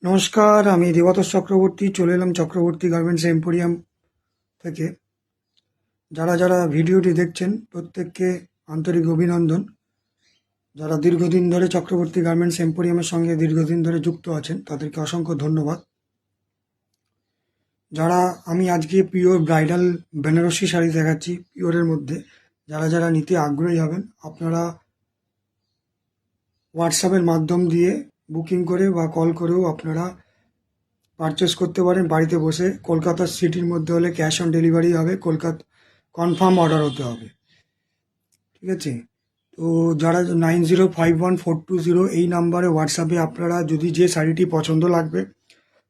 নমস্কার, আমি দেবতোষ চক্রবর্তী চলে এলাম চক্রবর্তী গার্মেন্টস এম্পোরিয়াম থেকে। যারা যারা ভিডিওটি দেখছেন প্রত্যেককে আন্তরিক অভিনন্দন। যারা দীর্ঘদিন ধরে চক্রবর্তী গার্মেন্টস এম্পোরিয়ামের সঙ্গে দীর্ঘদিন ধরে যুক্ত আছেন তাদেরকে অসংখ্য ধন্যবাদ। যারা আমি আজকে পিওর ব্রাইডাল বেনারসি শাড়ি দেখাচ্ছি পিওরের মধ্যে, যারা যারা নিতে আগ্রহী হবেন আপনারা হোয়াটসঅ্যাপের মাধ্যম দিয়ে বুকিং করে বা কল করেও আপনারা পারচেস করতে পারেন বাড়িতে বসে। কলকাতা সিটির মধ্যে হলে ক্যাশ অন ডেলিভারি হবে, কলকাতা কনফার্ম অর্ডার হতে হবে, ঠিক আছে? তো যারা 905142 এই নাম্বারে হোয়াটসঅ্যাপে আপনারা যদি যে শাড়িটি পছন্দ লাগবে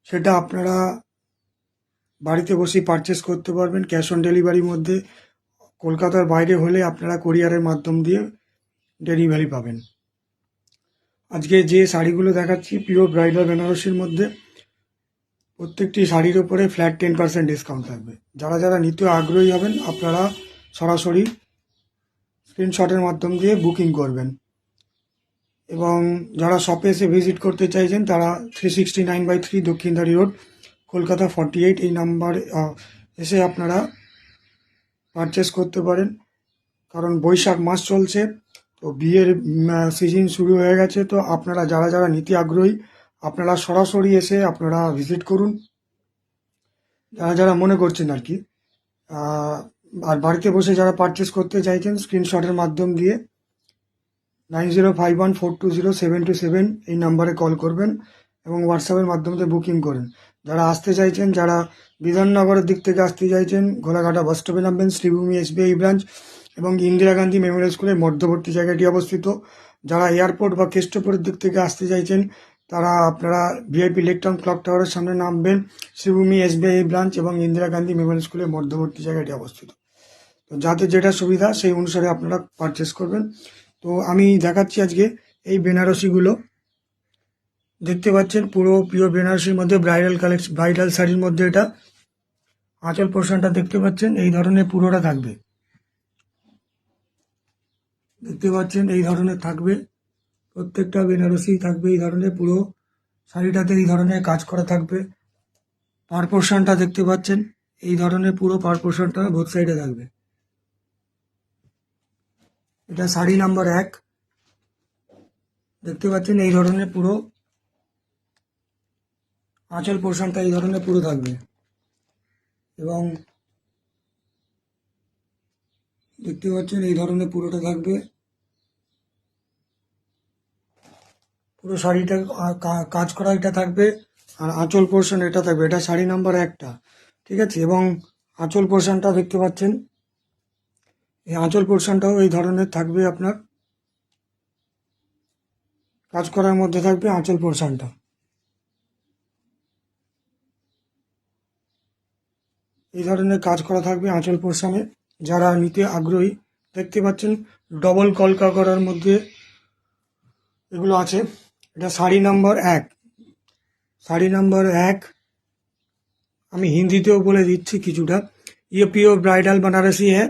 সেটা আপনারা বাড়িতে বসেই পারচেস করতে পারবেন ক্যাশ অন ডেলিভারির মধ্যে। কলকাতার বাইরে হলে আপনারা কোরিয়ারের মাধ্যম দিয়ে ডেলিভারি পাবেন। আজকে যে শাড়িগুলো দেখাচ্ছি পিওর ব্রাইডাল বেনারসির মধ্যে, প্রত্যেকটি শাড়ির ওপরে ফ্ল্যাট 10% ডিসকাউন্ট থাকবে। যারা যারা নিতে আগ্রহী হবেন আপনারা সরাসরি স্ক্রিনশটের মাধ্যম দিয়ে বুকিং করবেন। এবং যারা শপে এসে ভিজিট করতে চাইছেন তারা 369/3 দক্ষিণধারী রোড, কলকাতা 48 এই নাম্বার এসে আপনারা পারচেস করতে পারেন। কারণ বৈশাখ মাস চলছে, তো বিয়ের সিজন শুরু হয়ে গেছে। তো আপনারা যারা যারা নিতে আগ্রহী আপনারা সরাসরি এসে আপনারা ভিজিট করুন, যারা যারা মনে করছেন আর কি। আর বাড়িতে বসে যারা পারচেস করতে চাইছেন স্ক্রিনশটের মাধ্যম দিয়ে 9051420727 এই নাম্বারে কল করবেন এবং হোয়াটসঅ্যাপের মাধ্যমে বুকিং করেন। যারা আসতে চাইছেন, যারা বিধাননগরের দিক থেকে আসতে চাইছেন, ঘোলাঘাটা বাস স্টপে নামবেন, শ্রীভূমি এসবিআই ব্রাঞ্চ এবং ইন্দিরা গান্ধী মেমোরিয়াল স্কুলের মধ্যবর্তী জায়গাটি অবস্থিত। যারা এয়ারপোর্ট বা কেষ্টপুরের দিক থেকে আসতে চাইছেন তারা আপনারা ভিআইপি লেকটাউন ক্লক টাওয়ারের সামনে নামবেন, শ্রীভূমি এসবিআই ব্রাঞ্চ এবং ইন্দিরা গান্ধী মেমোরিয়াল স্কুলের মধ্যবর্তী জায়গাটি অবস্থিত। তো যাদের যেটা সুবিধা সেই অনুসারে আপনারা পারচেস করবেন। তো আমি দেখাচ্ছি আজকে এই বেনারসিগুলো। দেখতে পাচ্ছেন পুরো পিওর বেনারসির মধ্যে ব্রাইডাল শাড়ির মধ্যে এটা আঁচল পোর্শনটা দেখতে পাচ্ছেন এই ধরনের পুরোটা থাকবে। দেখতে পাচ্ছেন এই ধরনের থাকবে, প্রত্যেকটা বেনারসি থাকবে এই ধরনের। পুরো শাড়িটাতে এই ধরনের কাজ করা থাকবে। পার পোর্শনটা দেখতে পাচ্ছেন এই ধরনের, পুরো পার পোর্শনটা বোথ সাইডে থাকবে। এটা শাড়ি নাম্বার 1। দেখতে পাচ্ছেন এই ধরনের পুরো আঁচল পোর্শনটা এই ধরনের পুরো থাকবে। এবং দেখতে পাচ্ছেন এই ধরনের পুরোটা থাকবে। পুরো শাড়িটা কাজ করা এটা থাকবে। আর আঁচল পোর্শন এটা থাকবে, এটা শাড়ি নাম্বার 1টা, ঠিক আছে? এবং আঁচল পোর্শনটা দেখতে পাচ্ছেন, এই আঁচল পোর্শনটাও এই ধরনের থাকবে, আপনার কাজ করার মধ্যে থাকবে আঁচল পোর্শনটা। এই ধরনের কাজ করা থাকবে আঁচল পোর্শনে। যারা নিতে আগ্রহী দেখতে পাচ্ছেন ডবল কলকা করার মধ্যে এগুলো আছে। এটা শাড়ি নাম্বার 1। শাড়ি নাম্বার 1 আমি হিন্দিতেও বলে दिच्छी কিছুটা। ये प्योर ब्राइडल बनारसी है।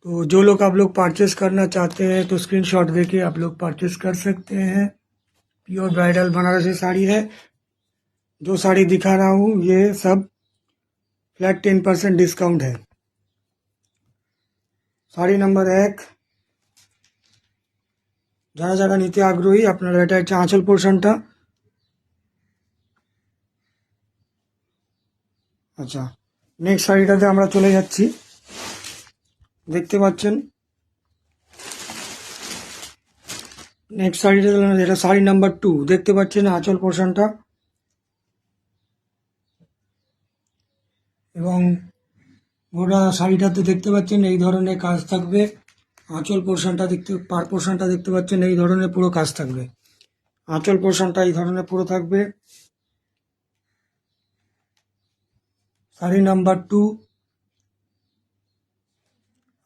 तो जो लोग आप लोग परचेस करना चाहते हैं तो स्क्रीनशॉट देके आप लोग परचेस कर सकते हैं। प्योर ब्राइडल बनारसी साड़ी है। जो साड़ी दिखा रहा हूँ ये सब फ्लैट 10% डिस्काउंट है। শাড়ি নাম্বার 1 যারা যারা নিতে আগ্রহী আপনারা, এটা হচ্ছে আঁচল পোর্শনটা। আচ্ছা, নেক্সট শাড়িটাতে আমরা চলে যাচ্ছি। দেখতে পাচ্ছেন নেক্সট শাড়িটা, এটা শাড়ি নাম্বার 2। দেখতে পাচ্ছেন আঁচল পোর্শনটা এবং গোটা শাড়িটাতে দেখতে পাচ্ছেন এই ধরনের কাজ থাকবে। আঁচল পোর্শনটা পার পোর্শনটা দেখতে পাচ্ছেন এই ধরনের পুরো কাজ থাকবে। আঁচল পোর্শনটা এই ধরনের পুরো থাকবে। শাড়ি নাম্বার 2।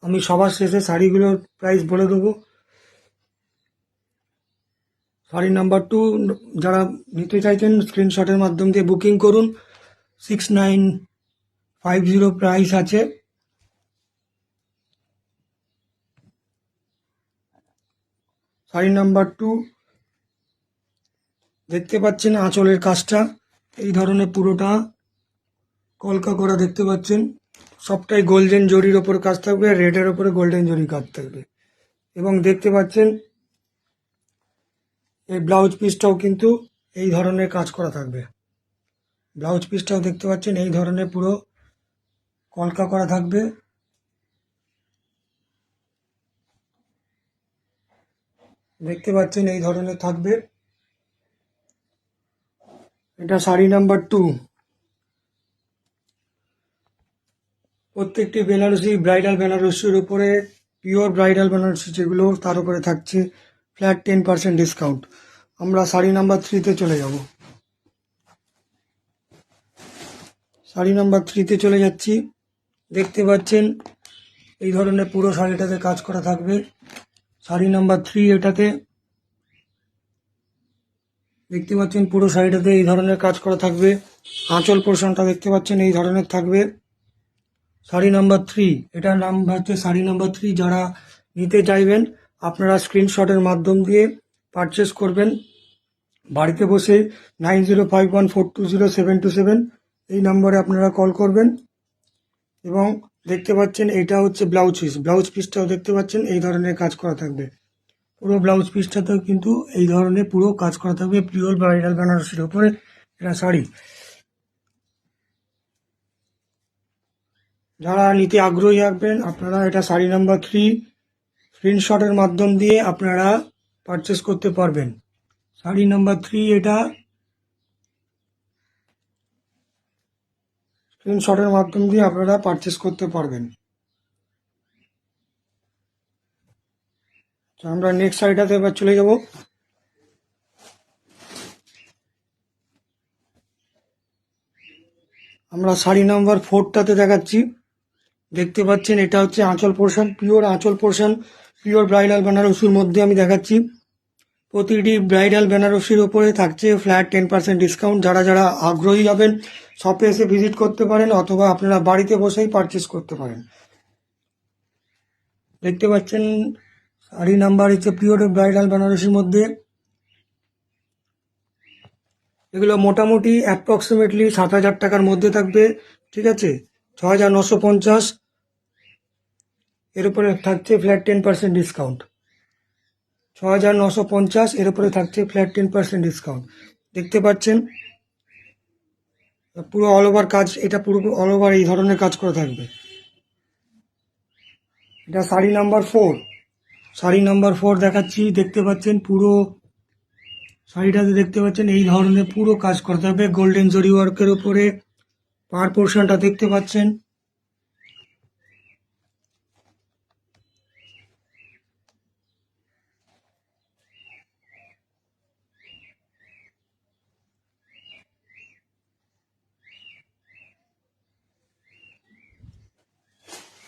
আমি সবার শেষে শাড়িগুলোর প্রাইস বলে দেবো। শাড়ি নাম্বার 2 যারা নিতে চাইছেন স্ক্রিনশটের মাধ্যম দিয়ে বুকিং করুন। 6950 প্রাইস আছে। শাড়ি নাম্বার 2 দেখতে পাচ্ছেন আঁচলের কাজটা এই ধরনের পুরোটা কলকা করা দেখতে পাচ্ছেন। সবটাই গোল্ডেন জরির ওপর কাজ থাকবে, রেডের ওপরে গোল্ডেন জরির কাজ থাকবে। এবং দেখতে পাচ্ছেন এই ব্লাউজ পিসটাও কিন্তু এই ধরনের কাজ করা থাকবে। ব্লাউজ পিসটাও দেখতে পাচ্ছেন এই ধরনের পুরো কলকা করা থাকবে। দেখতে পাচ্ছেন এই ধরনের থাকবে। এটা শাড়ি নাম্বার 2। প্রত্যেকটি বেনারসি ব্রাইডাল বেনারসির উপরে, পিওর ব্রাইডাল বেনারসি যেগুলো, তার উপরে থাকছে ফ্ল্যাট 10% ডিসকাউন্ট। আমরা শাড়ি নাম্বার 3-তে চলে যাব। শাড়ি নাম্বার 3-তে চলে যাচ্ছি। দেখতে পাচ্ছেন এই ধরনের পুরো শাড়িটাতে কাজ করা থাকবে। শাড়ি নাম্বার 3 এটাতে দেখতে পাচ্ছেন পুরো শাড়িটাতে এই ধরনের কাজ করা থাকবে। আঁচল পোর্শনটা দেখতে পাচ্ছেন এই ধরনের থাকবে। শাড়ি নাম্বার 3, এটার নাম হচ্ছে শাড়ি নাম্বার 3। যারা নিতে চাইবেন আপনারা স্ক্রিনশটের মাধ্যম দিয়ে পারচেস করবেন। বাড়িতে বসে 9051420727 এই নম্বরে আপনারা কল করবেন। এবং দেখতে পাচ্ছেন এটা হচ্ছে ব্লাউজ পিস। ব্লাউজ পিসটাও দেখতে পাচ্ছেন এই ধরনের কাজ করা থাকবে। পুরো ব্লাউজ পিসটাতেও কিন্তু এই ধরনের পুরো কাজ করা থাকবে পিওর ব্রাইডাল বেনারসির উপরে। এটা শাড়ি, যারা নিতে আগ্রহী থাকবেন আপনারা এটা শাড়ি নাম্বার 3 স্ক্রিনশটের মাধ্যম দিয়ে আপনারা পারচেস করতে পারবেন। শাড়ি নাম্বার 3 এটা স্ক্রিনশটের মাধ্যম দিয়ে আপনারা পারচেস করতে পারবেন। তো আমরা নেক্সট শাড়িটাতে এবার চলে যাব। আমরা শাড়ি নাম্বার 4টাতে দেখাচ্ছি। দেখতে পাচ্ছেন এটা হচ্ছে আঁচল পোর্শন, পিওর আঁচল পোর্শন, পিওর ব্রাইডাল বেনারসির মধ্যে আমি দেখাচ্ছি। প্রতিটি ব্রাইডাল বেনারসির উপরে থাকছে ফ্ল্যাট 10% ডিসকাউন্ট। যারা যারা আগ্রহী হবেন শপে এসে ভিজিট করতে পারেন, অথবা আপনারা বাড়িতে বসেই পারচেস করতে পারেন। দেখতে পাচ্ছেন শাড়ি নাম্বার হচ্ছে পিওর ব্রাইডাল বেনারসির মধ্যে। এগুলো মোটামুটি অ্যাপ্রক্সিমেটলি 7,000 টাকার মধ্যে থাকবে, ঠিক আছে। 6,950 এর উপরে থাকছে ফ্ল্যাট 10% ডিসকাউন্ট। 6,950 এর উপরে থাকছে ফ্ল্যাট 10% ডিসকাউন্ট। দেখতে পাচ্ছেন পুরো অল ওভার কাজ, এটা পুরো অল ওভার এই ধরনের কাজ করে থাকবে। এটা শাড়ি নাম্বার 4। শাড়ি নাম্বার 4 দেখাচ্ছি। দেখতে পাচ্ছেন পুরো শাড়িটাতে দেখতে পাচ্ছেন এই ধরনের পুরো কাজ করা থাকবে গোল্ডেন জরি ওয়ার্কের উপরে। পার পোর্শনটা দেখতে পাচ্ছেন।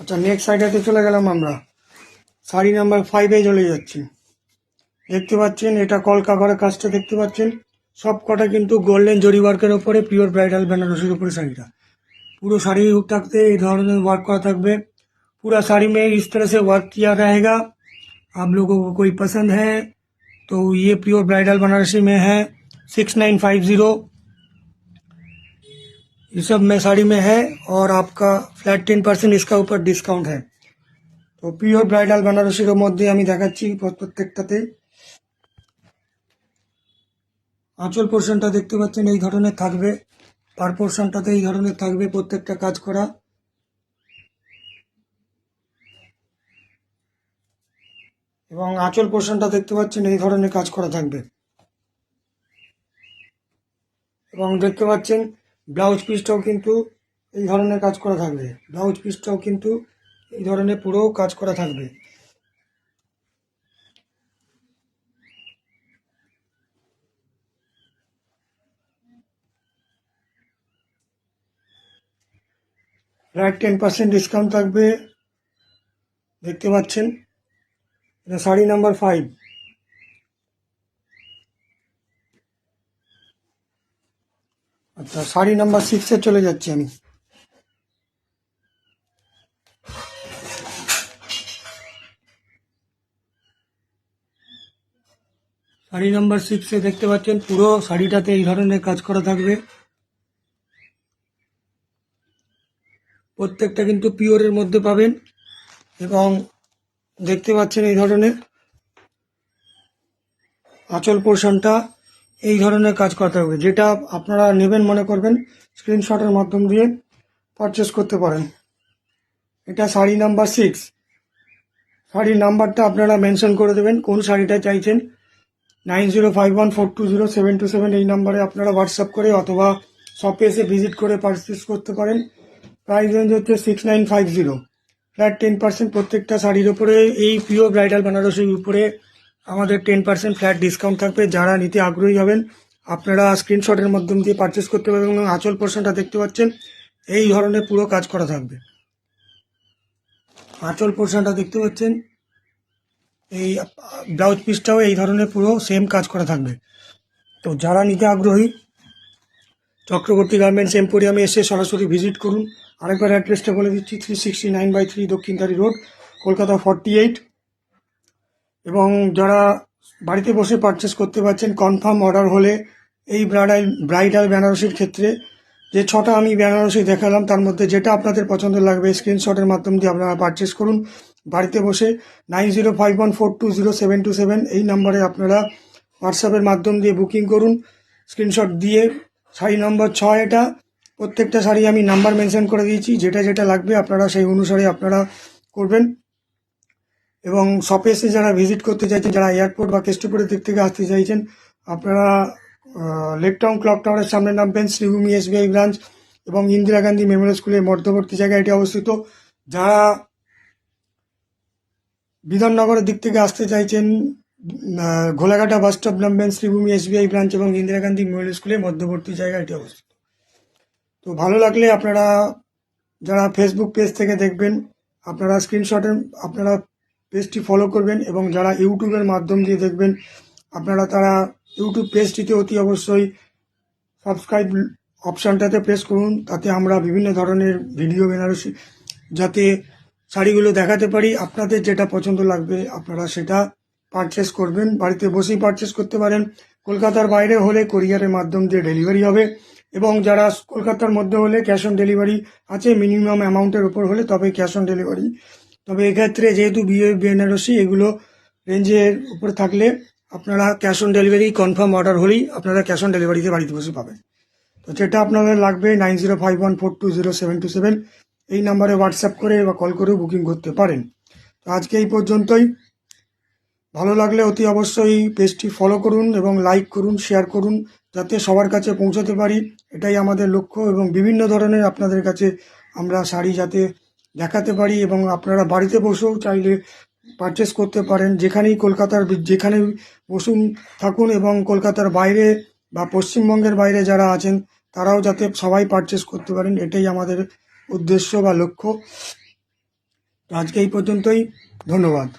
আচ্ছা, নেক্সট শাড়িটাতে চলে গেলাম আমরা। শাড়ি নাম্বার 5-এ চলে যাচ্ছি। দেখতে পাচ্ছেন এটা কলকা করা কাজটা দেখতে পাচ্ছেন। সব কটা কিন্তু গোল্ডেন জরি ওয়ার্কের উপরে, পিওর ব্রাইডাল বেনারসির উপরে শাড়িটা। पूरा साड़ी থাকতে এই ধরনের ওয়ার্ক করা থাকবে। पूरा साड़ी में इस तरह से वर्क किया रहेगा। आप लोगों को कोई पसंद है तो ये प्योर ब्राइडल बनारसी में है 6950। ये सब में साड़ी में है और आपका फ्लैट 10% इसका ऊपर डिस्काउंट है। तो प्योर ब्राइडल बनारसीর মধ্যে আমি দেখাচ্ছি প্রত্যেকটাতে। আঁচল পোর্শনটা দেখতে পাচ্ছেন এই ধরনের থাকবে। পার পোর্শনটাতে এই ধরনের থাকবে প্রত্যেকটা কাজ করা। এবং আঁচল পোর্শনটা দেখতে পাচ্ছেন এই ধরনের কাজ করা থাকবে। এবং দেখতে পাচ্ছেন ব্লাউজ পিসটাও কিন্তু এই ধরনের কাজ করা থাকবে। ব্লাউজ পিসটাও কিন্তু এই ধরনের পুরো কাজ করা থাকবে। ফ্ল্যাট 10% ডিসকাউন্ট থাকবে। দেখতে পাচ্ছেন এটা শাড়ি নাম্বার 5। আচ্ছা, শাড়ি নাম্বার 6-এ চলে যাচ্ছি আমি। শাড়ি নাম্বার 6-এ দেখতে পাচ্ছেন পুরো শাড়িটাতে এই ধরনের কাজ করা থাকবে। প্রত্যেকটা কিন্তু পিওরের মধ্যে পাবেন এবং দেখতে পাচ্ছেন এই ধরনের আঁচল পোর্শনটা এই ধরনের কাজ করা থাকবে। যেটা আপনারা নেবেন মনে করবেন স্ক্রিনশটের মাধ্যম দিয়ে পারচেস করতে পারেন। এটা শাড়ি নাম্বার 6। শাড়ির নাম্বারটা আপনারা মেনশন করে দেবেন কোন শাড়িটা চাইছেন। 9051420727 এই নাম্বারে আপনারা হোয়াটসঅ্যাপ করে অথবা শপে এসে ভিজিট করে পারচেস করতে পারেন। প্রাইস রেঞ্জ হচ্ছে 6950, ফ্ল্যাট 10% প্রত্যেকটা শাড়ির উপরে। এই পিওর ব্রাইডাল বেনারসির উপরে আমাদের 10% ফ্ল্যাট ডিসকাউন্ট থাকবে। যারা নিতে আগ্রহী হবেন আপনারা স্ক্রিনশটের মাধ্যম দিয়ে পারচেস করতে পারবেন। এবং আঁচল পোর্শনটা দেখতে পাচ্ছেন এই ধরনের পুরো কাজ করা থাকবে। আঁচল পোর্শনটা দেখতে পাচ্ছেন, এই ব্লাউজ পিসটাও এই ধরনের পুরো সেম কাজ করা থাকবে। তো যারা নিতে আগ্রহী চক্রবর্তী গার্মেন্টস এম্পোরিয়ামে এসে সরাসরি ভিজিট করুন। আরেকবার অ্যাড্রেসটা বলে দিচ্ছি, 369/3 দক্ষিণধারী রোড, কলকাতা 48। এবং যারা বাড়িতে বসে পারচেস করতে পারছেন কনফার্ম অর্ডার হলে এই ব্রাইডাল বেনারসির ক্ষেত্রে যে 6টা আমি বেনারসি দেখালাম তার মধ্যে যেটা আপনাদের পছন্দ লাগবে স্ক্রিনশটের মাধ্যম দিয়ে আপনারা পারচেস করুন বাড়িতে বসে। 9051420727 এই নাম্বারে আপনারা হোয়াটসঅ্যাপের মাধ্যম দিয়ে বুকিং করুন স্ক্রিনশট দিয়ে। শাড়ি নম্বর 6 এটা। প্রত্যেকটা শাড়ি আমি নাম্বার মেনশন করে দিয়েছি, যেটা যেটা লাগবে আপনারা সেই অনুসারে আপনারা করবেন। এবং শপে এসে যারা ভিজিট করতে চাইছেন, যারা এয়ারপোর্ট বা কেষ্টপুরের দিক থেকে আসতে চাইছেন, আপনারা লেক টাউন ক্লক টাওয়ারের সামনে নামবেন, শ্রীভূমি SBI ব্রাঞ্চ এবং ইন্দিরা গান্ধী মেমোরিয়াল স্কুলের মধ্যবর্তী জায়গায় এটি অবস্থিত। যারা বিধাননগরের দিক থেকে আসতে চাইছেন, ঘোলাঘাটা বাস স্টপ নামবেন, শ্রীভূমি SBI ব্রাঞ্চ এবং ইন্দিরা গান্ধী মেমোরিয়াল স্কুলের মধ্যবর্তী জায়গায় এটি অবস্থিত। তো ভালো লাগলে আপনারা যারা ফেসবুক পেজ থেকে দেখবেন আপনারা স্ক্রিনশটে আপনারা পেজটি ফলো করবেন। এবং যারা ইউটিউবের মাধ্যম দিয়ে দেখবেন আপনারা তারা ইউটিউব পেজটিতে অতি অবশ্যই সাবস্ক্রাইব অপশানটাতে প্রেস করুন। তাতে আমরা বিভিন্ন ধরনের ভিডিও বেনারসি যাতে শাড়িগুলো দেখাতে পারি। আপনাদের যেটা পছন্দ লাগবে আপনারা সেটা পারচেস করবেন। বাড়িতে বসেই পারচেস করতে পারেন। কলকাতার বাইরে হলে কোরিয়ারের মাধ্যম দিয়ে ডেলিভারি হবে। এবং যারা কলকাতার মধ্যে হলে ক্যাশ অন ডেলিভারি আছে, মিনিমাম অ্যামাউন্টের উপর হলে তবে ক্যাশ অন ডেলিভারি। তবে এক্ষেত্রে যেহেতু বিয়ে বেনারসি এগুলো রেঞ্জের উপরে থাকলে আপনারা cash on delivery confirm order হলেই আপনারা ক্যাশ অন ডেলিভারিতে বাড়িতে বসে পাবেন। তো যেটা আপনাদের লাগবে 9051420727 এই নাম্বারে হোয়াটসঅ্যাপ করে বা কল করেও বুকিং করতে পারেন। তো আজকে এই পর্যন্তই। ভালো লাগলে অতি অবশ্যই পেজটি ফলো করুন এবং লাইক করুন, শেয়ার করুন, যাতে সবার কাছে পৌঁছাতে পারি। এটাই আমাদের লক্ষ্য। এবং বিভিন্ন ধরনের আপনাদের কাছে আমরা শাড়ি যাতে দেখাতে পারি এবং আপনারা বাড়িতে বসেও চাইলে পারচেস করতে পারেন। যেখানেই কলকাতার যেখানে বসুন থাকুন এবং কলকাতার বাইরে বা পশ্চিমবঙ্গের বাইরে যারা আছেন তারাও যাতে সবাই পারচেস করতে পারেন, এটাই আমাদের উদ্দেশ্য বা লক্ষ্য। আজকে এই পর্যন্তই। ধন্যবাদ।